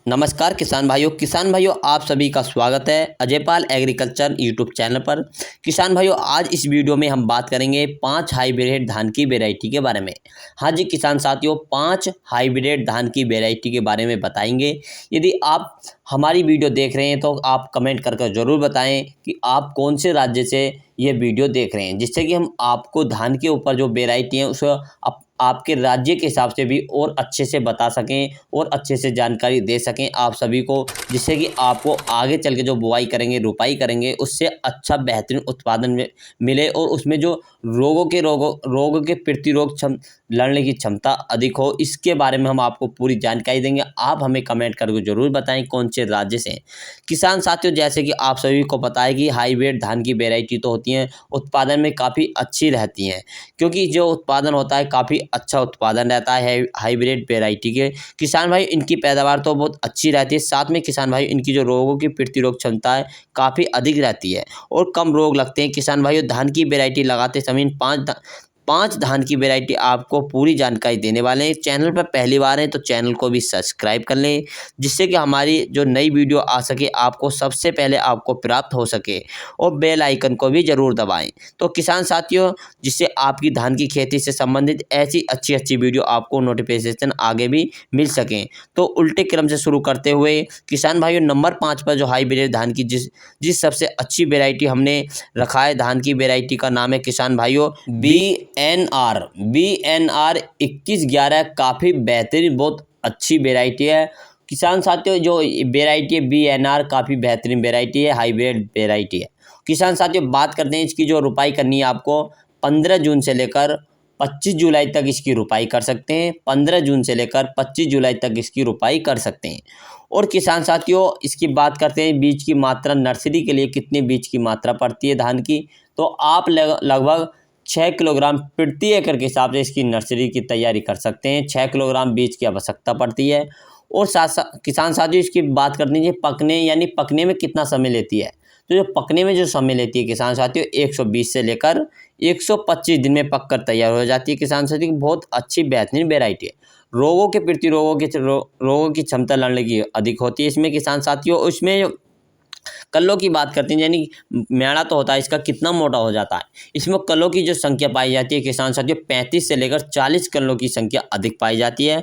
नमस्कार किसान भाइयों आप सभी का स्वागत है अजयपाल एग्रीकल्चर यूट्यूब चैनल पर। किसान भाइयों आज इस वीडियो में हम बात करेंगे 5 हाइब्रिड धान की वैरायटी के बारे में। हाँ जी किसान साथियों, 5 हाइब्रिड धान की वैरायटी के बारे में बताएंगे। यदि आप हमारी वीडियो देख रहे हैं तो आप कमेंट करके ज़रूर बताएं कि आप कौन से राज्य से ये वीडियो देख रहे हैं, जिससे कि हम आपको धान के ऊपर जो वैरायटी है उसे आपके राज्य के हिसाब से भी और अच्छे से बता सकें और अच्छे से जानकारी दे सकें आप सभी को, जिससे कि आपको आगे चल के जो बुआई करेंगे रुपाई करेंगे उससे अच्छा बेहतरीन उत्पादन मिले और उसमें जो रोगों के प्रतिरोध लड़ने की क्षमता अधिक हो। इसके बारे में हम आपको पूरी जानकारी देंगे। आप हमें कमेंट करके ज़रूर बताएं कौन से राज्य से हैं। किसान साथियों, जैसे कि आप सभी को पता है कि हाइब्रिड धान की वैरायटी तो होती हैं, उत्पादन में काफ़ी अच्छी रहती हैं, क्योंकि जो उत्पादन होता है काफ़ी अच्छा उत्पादन रहता है हाइब्रिड वैरायटी के। किसान भाई इनकी पैदावार तो बहुत अच्छी रहती है, साथ में किसान भाई इनकी जो रोगों की प्रतिरोध क्षमता है काफ़ी अधिक रहती है और कम रोग लगते हैं। किसान भाइयों धान की वैरायटी लगाते समय इन पाँच धान की वैरायटी आपको पूरी जानकारी देने वाले हैं। चैनल पर पहली बार हैं तो चैनल को भी सब्सक्राइब कर लें, जिससे कि हमारी जो नई वीडियो आ सके आपको सबसे पहले आपको प्राप्त हो सके, और बेल आइकन को भी ज़रूर दबाएं। तो किसान साथियों, जिससे आपकी धान की खेती से संबंधित ऐसी अच्छी वीडियो आपको नोटिफिकेशन आगे भी मिल सकें। तो उल्टे क्रम से शुरू करते हुए किसान भाइयों, नंबर 5 पर जो हाइब्रिड धान की जिस सबसे अच्छी वैरायटी हमने रखा है, धान की वैरायटी का नाम है किसान भाइयों BNR 2111। काफ़ी बेहतरीन बहुत अच्छी वैरायटी है। किसान साथियों जो वैरायटी है BNR काफ़ी बेहतरीन वैरायटी है, हाइब्रिड वैरायटी है। किसान साथियों बात करते हैं इसकी जो रुपाई करनी है, आपको 15 जून से लेकर 25 जुलाई तक इसकी रुपाई कर सकते हैं। 15 जून से लेकर 25 जुलाई तक इसकी रुपाई कर सकते हैं। और किसान साथियों इसकी बात करते हैं बीज की मात्रा, नर्सरी के लिए कितने बीज की मात्रा पड़ती है धान की, तो आप लगभग 6 किलोग्राम प्रति एकड़ के हिसाब से इसकी नर्सरी की तैयारी कर सकते हैं। 6 किलोग्राम बीज की आवश्यकता पड़ती है। और किसान साथियों इसकी बात करनी है पकने में कितना समय लेती है, तो जो पकने में जो समय लेती है किसान साथियों 120 से लेकर 125 दिन में पककर तैयार हो जाती है। किसान साथियों बहुत अच्छी बेहतरीन वैरायटी है। रोगों के प्रति रोगों की क्षमता लड़ने की अधिक होती है इसमें। किसान साथियों उसमें कल्लों की बात करते हैं, यानी मेड़ा तो होता है इसका कितना मोटा हो जाता है, इसमें कल्लों की जो संख्या पाई जाती है किसान साथियों 35 से लेकर 40 कल्लों की संख्या अधिक पाई जाती है।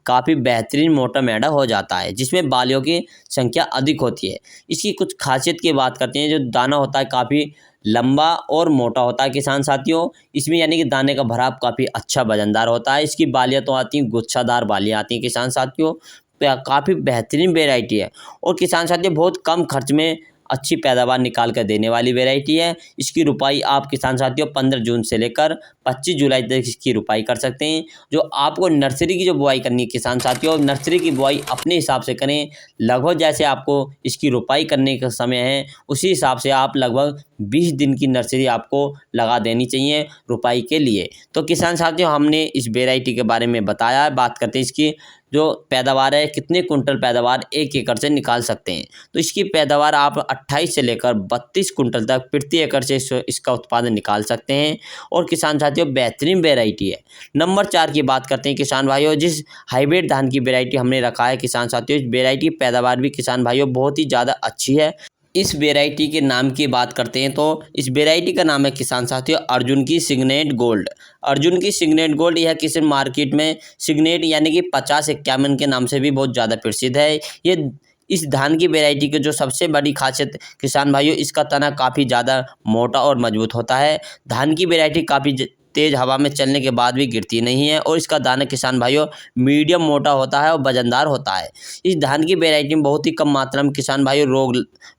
काफ़ी बेहतरीन मोटा मेड़ा हो जाता है जिसमें बालियों की संख्या अधिक होती है। इसकी कुछ खासियत की बात करते हैं, जो दाना होता है काफ़ी लंबा और मोटा होता है किसान साथियों। इसमें यानी कि दाने का भराव काफ़ी अच्छा वजनदार होता है। इसकी बालियाँ तो आती हैं, गुच्छादार बालियाँ आती हैं किसान साथियों। काफ़ी बेहतरीन वैरायटी है और किसान साथियों बहुत कम खर्च में अच्छी पैदावार निकाल कर देने वाली वैरायटी है। इसकी रुपाई आप किसान साथियों 15 जून से लेकर 25 जुलाई तक इसकी रुपाई कर सकते हैं। जो आपको नर्सरी की जो बुआई करनी है किसान साथियों, नर्सरी की बुआई अपने हिसाब से करें। लगभग जैसे आपको इसकी रुपाई करने का समय है उसी हिसाब से आप लगभग 20 दिन की नर्सरी आपको लगा देनी चाहिए रुपाई के लिए। तो किसान साथियों हमने इस वैरायटी के बारे में बताया है। बात करते हैं इसकी जो पैदावार है, कितने कुंटल पैदावार 1 एकड़ से निकाल सकते हैं, तो इसकी पैदावार आप 28 से लेकर 32 कुंटल तक प्रति एकड़ से इसका उत्पादन निकाल सकते हैं। और किसान साथियों बेहतरीन वैरायटी है। नंबर 4 की बात करते हैं किसान भाइयों, जिस हाइब्रिड धान की वैरायटी हमने रखा है किसान साथियों, इस वैरायटी की पैदावार भी किसान भाइयों बहुत ही ज़्यादा अच्छी है। इस वैरायटी के नाम की बात करते हैं तो इस वैरायटी का नाम है किसान साथियों अर्जुन की सिग्नेट गोल्ड। अर्जुन की सिग्नेट गोल्ड यह किसी मार्केट में सिग्नेट यानी कि 5051 के नाम से भी बहुत ज़्यादा प्रसिद्ध है। ये इस धान की वैरायटी की जो सबसे बड़ी खासियत किसान भाइयों, इसका तना काफ़ी ज़्यादा मोटा और मजबूत होता है। धान की वैरायटी काफ़ी तेज़ हवा में चलने के बाद भी गिरती नहीं है और इसका दाना किसान भाइयों मीडियम मोटा होता है और वजनदार होता है। इस धान की वैरायटी में बहुत ही कम मात्रा में किसान भाइयों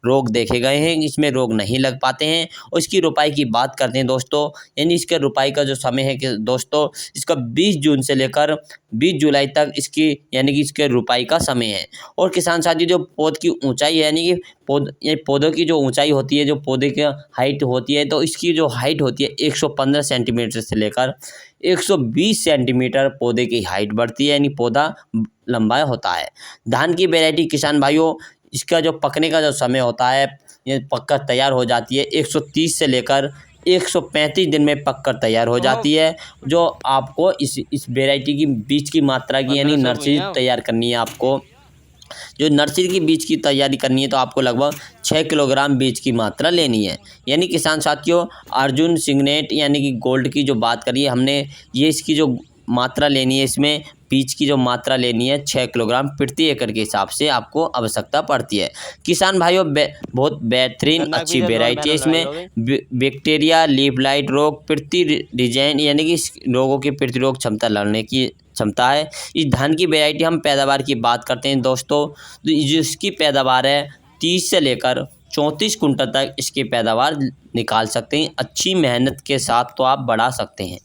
रोग देखे गए हैं, इसमें रोग नहीं लग पाते हैं। और इसकी रुपाई की बात करते हैं दोस्तों, यानी इसके रुपाई का जो समय है कि दोस्तों इसका 20 जून से लेकर 20 जुलाई तक इसकी यानी कि इसके रुपाई का समय है। और किसान साथी जो पौध की ऊंचाई है, यानी कि पौधों की जो ऊंचाई होती है, जो पौधे की हाइट होती है, तो इसकी जो हाइट होती है 115 सेंटीमीटर से लेकर 120 सेंटीमीटर पौधे की हाइट बढ़ती है, यानी पौधा लंबा होता है। धान की वैरायटी किसान भाइयों इसका जो पकने का जो समय होता है, ये पककर तैयार हो जाती है 130 से लेकर 135 दिन में पककर तैयार हो जाती है। जो आपको इस वैरायटी की बीज की मात्रा की यानी नर्सरी तैयार करनी है आपको जो नर्सरी की बीज की तैयारी करनी है तो आपको लगभग 6 किलोग्राम बीज की मात्रा लेनी है। यानी किसान साथियों, अर्जुन सिग्नेट यानी कि गोल्ड की जो बात करी है हमने, ये इसकी जो मात्रा लेनी है, इसमें बीज की जो मात्रा लेनी है 6 किलोग्राम प्रति एकड़ के हिसाब से आपको आवश्यकता पड़ती है। किसान भाइयों, बहुत बेहतरीन अच्छी वेराइटी है। इसमें बैक्टीरिया, लीफ लाइट रोग, प्रति डिजाइन यानी कि इस रोगों की प्रतिरोध क्षमता लड़ने की क्षमता है। इस धान की वैरायटी हम पैदावार की बात करते हैं दोस्तों, तो जिसकी पैदावार है 30 से लेकर 34 कुंटल तक इसकी पैदावार निकाल सकते हैं। अच्छी मेहनत के साथ तो आप बढ़ा सकते हैं।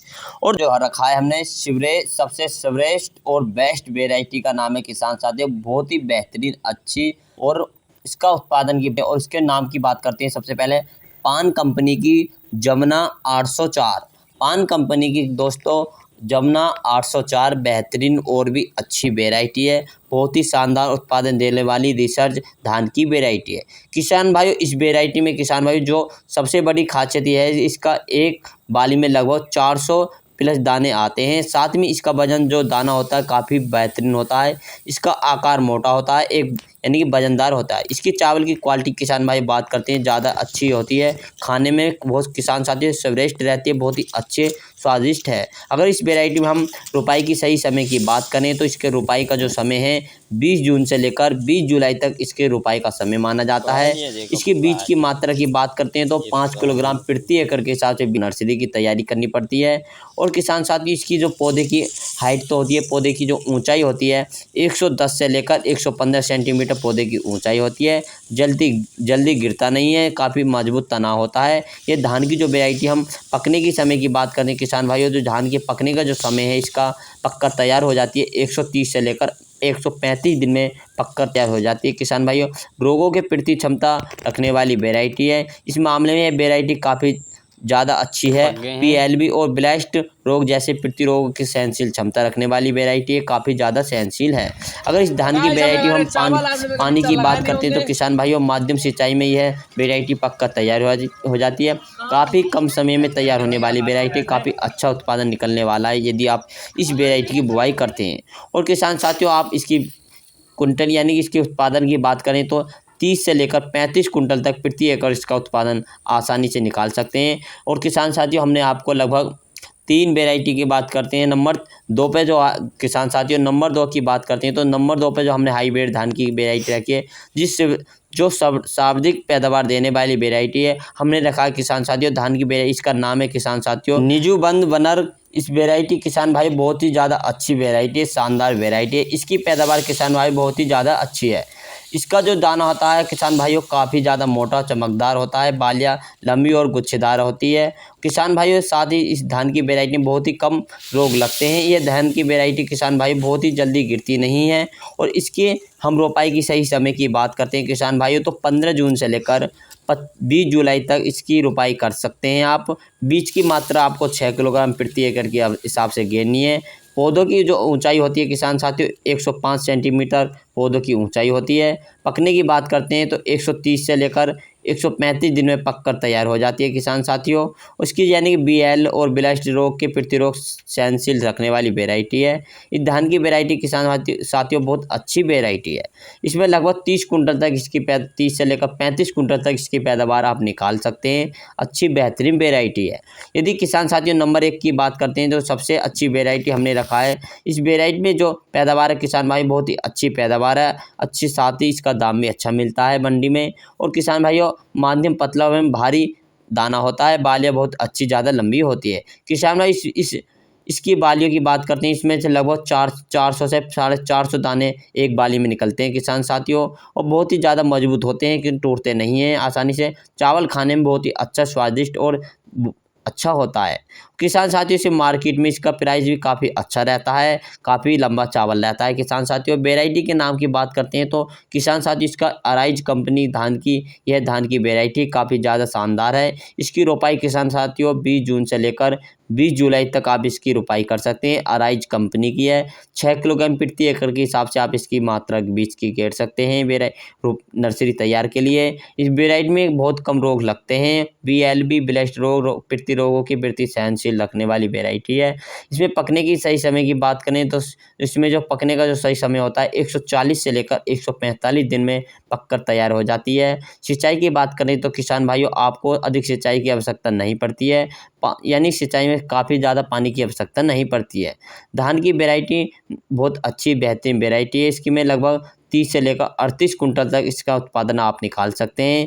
और जो रखा है हमने सबसे श्रेष्ठ और बेस्ट वेराइटी का नाम है किसान साथियों, बहुत ही बेहतरीन अच्छी, और इसका उत्पादन की और इसके नाम की बात करते हैं। सबसे पहले पान कंपनी की जमुना 804, पान कंपनी की दोस्तों जमुना 804 बेहतरीन और भी अच्छी वेराइटी है। बहुत ही शानदार उत्पादन देने वाली रिसर्च धान की वेराइटी है। किसान भाइयों, इस वेराइटी में किसान भाइयों जो सबसे बड़ी खासियत यह है, इसका एक बाली में लगभग 400 प्लस दाने आते हैं। साथ में इसका वजन जो दाना होता है काफ़ी बेहतरीन होता है। इसका आकार मोटा होता है, एक यानी कि वजनदार होता है। इसकी चावल की क्वालिटी किसान भाई बात करते हैं ज़्यादा अच्छी होती है, खाने में बहुत किसान साथी श्रेष्ठ रहती है, बहुत ही अच्छे स्वादिष्ट है। अगर इस वेराइटी में हम रोपाई की सही समय की बात करें तो इसके रोपाई का जो समय है 20 जून से लेकर 20 जुलाई तक इसके रोपाई का समय माना जाता है। इसके बीज की मात्रा की बात करते हैं तो 5 किलोग्राम प्रति एकड़ के हिसाब से नर्सरी की तैयारी करनी पड़ती है। और किसान साथी, इसकी जो पौधे की हाइट तो होती है, पौधे की जो ऊंचाई होती है 110 से लेकर 115 सेंटीमीटर पौधे की ऊंचाई होती है। जल्दी गिरता नहीं है, काफ़ी मजबूत तना होता है। ये धान की जो वैरायटी हम पकने की समय की बात करें किसान भाइयों, जो धान के पकने का जो समय है इसका पककर तैयार हो जाती है 130 से लेकर 135 दिन में पककर तैयार हो जाती है। किसान भाइयों, रोगों के प्रति क्षमता रखने वाली वैरायटी है। इस मामले में ये वैरायटी काफ़ी ज़्यादा अच्छी है। PLB और ब्लास्ट रोग जैसे प्रतिरोग की सहनशील क्षमता रखने वाली वैरायटी है, काफ़ी ज़्यादा सहनशील है। अगर इस धान की वैरायटी हम पानी की बात करते हैं तो किसान भाइयों, माध्यम सिंचाई में यह वैरायटी पककर तैयार हो जाती है। काफ़ी कम समय में तैयार होने वाली वैरायटी, काफ़ी अच्छा उत्पादन निकलने वाला है यदि आप इस वैरायटी की बुआई करते हैं। और किसान साथियों, आप इसकी कुंटल यानी कि इसके उत्पादन की बात करें तो 30 से लेकर 35 कुंटल तक प्रति एकड़ इसका उत्पादन आसानी से निकाल सकते हैं। और किसान साथियों, हमने आपको लगभग 3 वैरायटी की बात करते हैं। नंबर 2 पे जो किसान साथियों नंबर 2 की बात करते हैं तो नंबर 2 पे जो हमने हाईब्रिड धान की वैरायटी रखी है, जिससे जो सर्वाधिक पैदावार देने वाली वैरायटी है, हमने रखा है किसान साथियों धान की वैरायटी। इसका नाम है किसान साथियों निजुबंद वनर। इस वैरायटी किसान भाई बहुत ही ज़्यादा अच्छी वैरायटी है, शानदार वैरायटी है। इसकी पैदावार किसान भाई बहुत ही ज़्यादा अच्छी है। इसका जो दाना होता है किसान भाइयों काफ़ी ज़्यादा मोटा चमकदार होता है, बालियाँ लंबी और गुच्छेदार होती है। किसान भाइयों, साथ ही इस धान की वैरायटी में बहुत ही कम रोग लगते हैं। ये धान की वैरायटी किसान भाई बहुत ही जल्दी गिरती नहीं है। और इसके हम रोपाई की सही समय की बात करते हैं किसान भाइयों तो 15 जून से लेकर 20 जुलाई तक इसकी रोपाई कर सकते हैं आप। बीज की मात्रा आपको 6 किलोग्राम प्रति एकड़ के हिसाब से घेरनी है। पौधों की जो ऊंचाई होती है किसान साथियों 105 सेंटीमीटर पौधों की ऊंचाई होती है। पकने की बात करते हैं तो 130 से लेकर 135 दिन में पककर तैयार हो जाती है किसान साथियों। उसकी यानी कि BL और ब्लास्ट रोग के प्रतिरोग सहनशील रखने वाली वैरायटी है। इस धान की वैरायटी किसान साथियों बहुत अच्छी वैरायटी है। इसमें लगभग 30 कुंटल तक इसकी 30 से लेकर 35 कुंटल तक इसकी पैदावार आप निकाल सकते हैं। अच्छी बेहतरीन वैरायटी है। यदि किसान साथियों नंबर 1 की बात करते हैं तो सबसे अच्छी वैरायटी हमने रखा है। इस वैरायटी में जो पैदावार है किसान भाई बहुत ही अच्छी पैदावार है, अच्छी, साथ ही इसका दाम भी अच्छा मिलता है मंडी में। और किसान भाइयों, माध्यम पतला एवं भारी दाना होता है, बालियाँ बहुत अच्छी ज़्यादा लंबी होती है। किसान भाई इसकी बालियों की बात करते हैं, इसमें से लगभग 400 से 450 दाने एक बाली में निकलते हैं किसान साथियों। और बहुत ही ज़्यादा मजबूत होते हैं कि टूटते नहीं हैं आसानी से। चावल खाने में बहुत ही अच्छा, स्वादिष्ट और अच्छा होता है। किसान साथियों से मार्केट में इसका प्राइस भी काफ़ी अच्छा रहता है, काफ़ी लंबा चावल रहता है। किसान साथियों, वैरायटी के नाम की बात करते हैं तो किसान साथियों इसका अराइज कंपनी धान की, यह धान की वैरायटी काफ़ी ज़्यादा शानदार है। इसकी रोपाई किसान साथियों 20 जून से लेकर 20 जुलाई तक आप इसकी रोपाई कर सकते हैं। अराइज कंपनी की है। 6 किलोग्राम प्रति एकड़ के हिसाब से आप इसकी मात्रा बीज की घेर सकते हैं नर्सरी तैयार के लिए। इस वैरायटी में बहुत कम रोग लगते हैं। BLB ब्लास्ट रोग प्रतिरोगों की प्रति सहनशील पोटेंशियल रखने वाली वेराइटी है। इसमें पकने की सही समय की बात करें तो इसमें जो पकने का जो सही समय होता है 140 से लेकर 145 दिन में पककर तैयार हो जाती है। सिंचाई की बात करें तो किसान भाइयों आपको अधिक सिंचाई की आवश्यकता नहीं पड़ती है, यानी सिंचाई में काफ़ी ज़्यादा पानी की आवश्यकता नहीं पड़ती है। धान की वेराइटी बहुत अच्छी बेहतरीन वेराइटी है। इसकी में लगभग 30 से लेकर 38 कुंटल तक इसका उत्पादन आप निकाल सकते हैं।